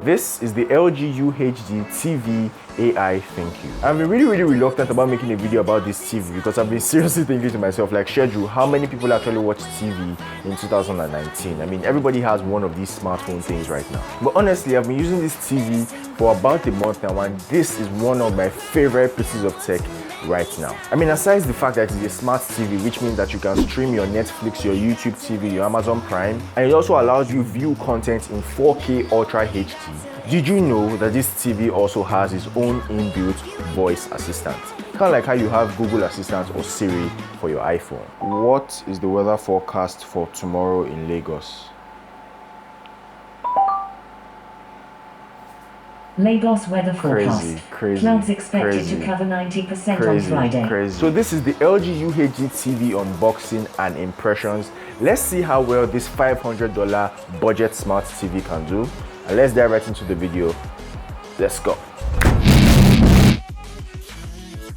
This is the LG UHD TV AI THINQ. I've been really reluctant about making a video about this TV because I've been seriously thinking to myself, like, schedule, how many people actually watch TV in 2019? I mean, everybody has one of these smartphone things right now. But honestly, I've been using this TV for about a month now, and this is one of my favorite pieces of tech right now. I mean, aside the fact that it's a smart TV, which means that you can stream your Netflix, your YouTube TV, your Amazon Prime, and it also allows you view content in 4K Ultra HD. Did you know that this TV also has its own inbuilt voice assistant? Kind of like how you have Google Assistant or Siri for your iPhone. What is the weather forecast for tomorrow in Lagos? Lagos weather forecast. Crazy. Clouds expected to cover 90% on Friday. So this is the LG UHD TV unboxing and impressions. Let's see how well this $500 budget smart TV can do. And let's dive right into the video. Let's go.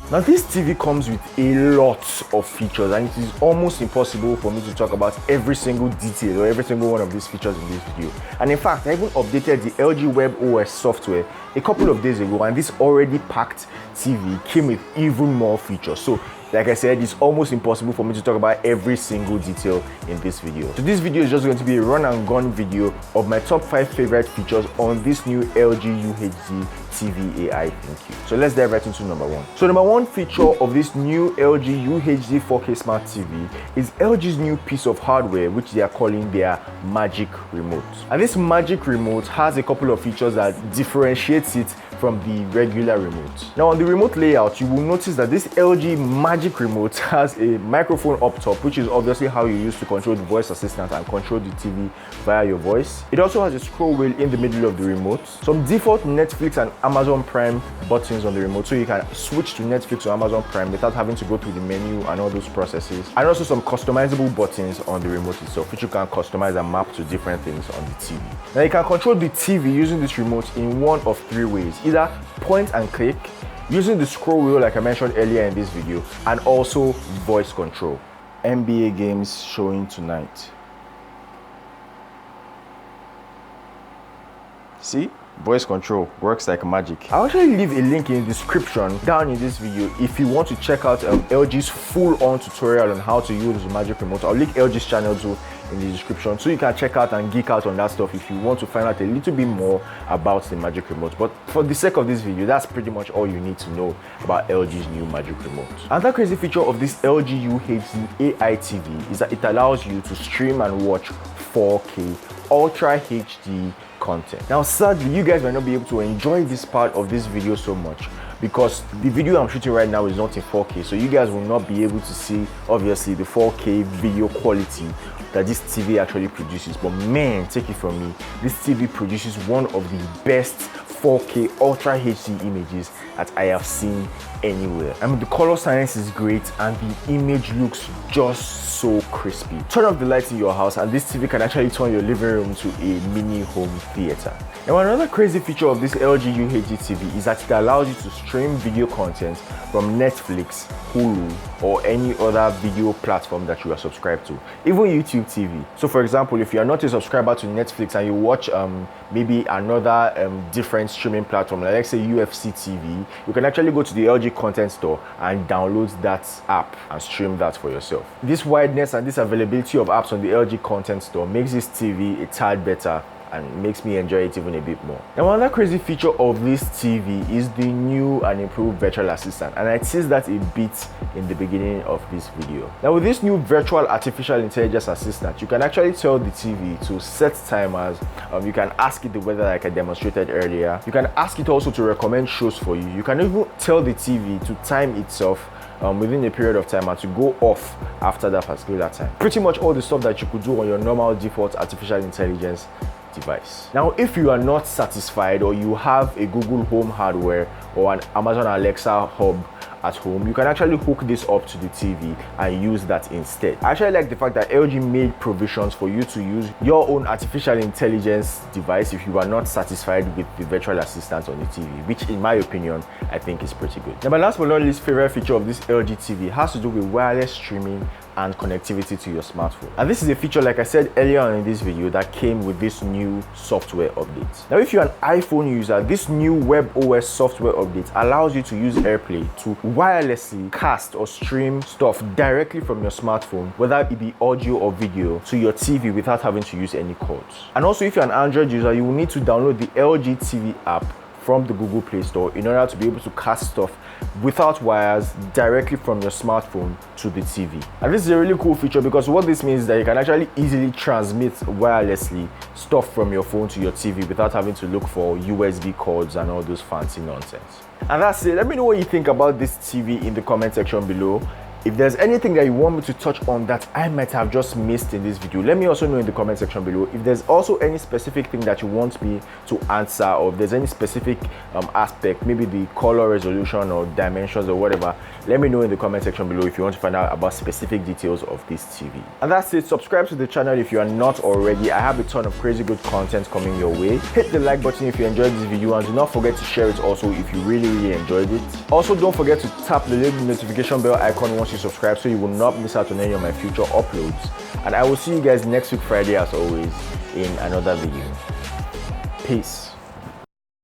Now this TV comes with a lot of features, and it is almost impossible for me to talk about every single detail or every single one of these features in this video. And in fact, I even updated the LG Web OS software a couple of days ago, and this already packed TV came with even more features. So like I said, it's almost impossible for me to talk about every single detail in this video. So this video is just going to be a run and gun video of my top 5 favorite features on this new LG UHD TV AI THINQ. So let's dive right into number 1. So number 1 feature of this new LG UHD 4K Smart TV is LG's new piece of hardware, which they are calling their Magic Remote. And this Magic Remote has a couple of features that differentiates it from the regular remote. Now on the remote layout, you will notice that this LG Magic Remote has a microphone up top, which is obviously how you use to control the voice assistant and control the TV via your voice. It also has a scroll wheel in the middle of the remote, some default Netflix and Amazon Prime buttons on the remote, so you can switch to Netflix or Amazon Prime without having to go through the menu and all those processes. And also some customizable buttons on the remote itself, which you can customize and map to different things on the TV. Now you can control the TV using this remote in one of 3 ways: either point and click, using the scroll wheel like I mentioned earlier in this video, and also voice control. NBA games showing tonight. See? Voice control works like magic. I'll actually leave a link in the description down in this video if you want to check out LG's full-on tutorial on how to use the Magic Remote. I'll link LG's channel too in the description, so you can check out and geek out on that stuff if you want to find out a little bit more about the Magic Remote. But for the sake of this video, that's pretty much all you need to know about LG's new Magic Remote. Another crazy feature of this LG UHD AI TV is that it allows you to stream and watch 4K Ultra HD content. Now sadly, you guys might not be able to enjoy this part of this video so much because the video I'm shooting right now is not in 4K, so you guys will not be able to see obviously the 4K video quality that this TV actually produces. But man, take it from me, this TV produces one of the best 4K Ultra HD images that I have seen anywhere. I mean, the color science is great and the image looks just so crispy. Turn off the lights in your house and this TV can actually turn your living room to a mini home theater. Now another crazy feature of this LG UHD TV is that it allows you to stream video content from Netflix, Hulu, or any other video platform that you are subscribed to, even YouTube TV. So for example, if you are not a subscriber to Netflix and you watch maybe another different streaming platform, like let's say UFC TV, you can actually go to the LG content store and download that app and stream that for yourself. This wideness and this availability of apps on the LG content store makes this TV a tad better and makes me enjoy it even a bit more. Now another crazy feature of this TV is the new and improved virtual assistant, and I teased that a bit in the beginning of this video. Now with this new virtual artificial intelligence assistant, you can actually tell the TV to set timers, you can ask it the weather like I demonstrated earlier, you can ask it also to recommend shows for you, you can even tell the TV to time itself within a period of time and to go off after that particular time. Pretty much all the stuff that you could do on your normal default artificial intelligence device. Now if you are not satisfied or you have a Google Home hardware or an Amazon Alexa hub at home, you can actually hook this up to the TV and use that instead. I actually like the fact that LG made provisions for you to use your own artificial intelligence device if you are not satisfied with the virtual assistant on the TV, which in my opinion, I think is pretty good. Now my last but not least favorite feature of this LG TV has to do with wireless streaming and connectivity to your smartphone. And this is a feature, like I said earlier on in this video, that came with this new software update. Now, if you're an iPhone user, this new WebOS software update allows you to use AirPlay to wirelessly cast or stream stuff directly from your smartphone, whether it be audio or video, to your TV without having to use any cords. And also, if you're an Android user, you will need to download the LG TV app from the Google Play Store in order to be able to cast stuff without wires directly from your smartphone to the TV. And this is a really cool feature because what this means is that you can actually easily transmit wirelessly stuff from your phone to your TV without having to look for USB cords and all those fancy nonsense. And that's it. Let me know what you think about this TV in the comment section below. If there's anything that you want me to touch on that I might have just missed in this video, let me also know in the comment section below. If there's also any specific thing that you want me to answer, or if there's any specific aspect, maybe the color resolution or dimensions or whatever, let me know in the comment section below if you want to find out about specific details of this TV. And that's it. Subscribe to the channel if you are not already. I have a ton of crazy good content coming your way. Hit the like button if you enjoyed this video, and do not forget to share it also if you really enjoyed it. Also, don't forget to tap the little notification bell icon once you subscribe so you will not miss out on any of my future uploads. And I will see you guys next week Friday as always in another video. Peace.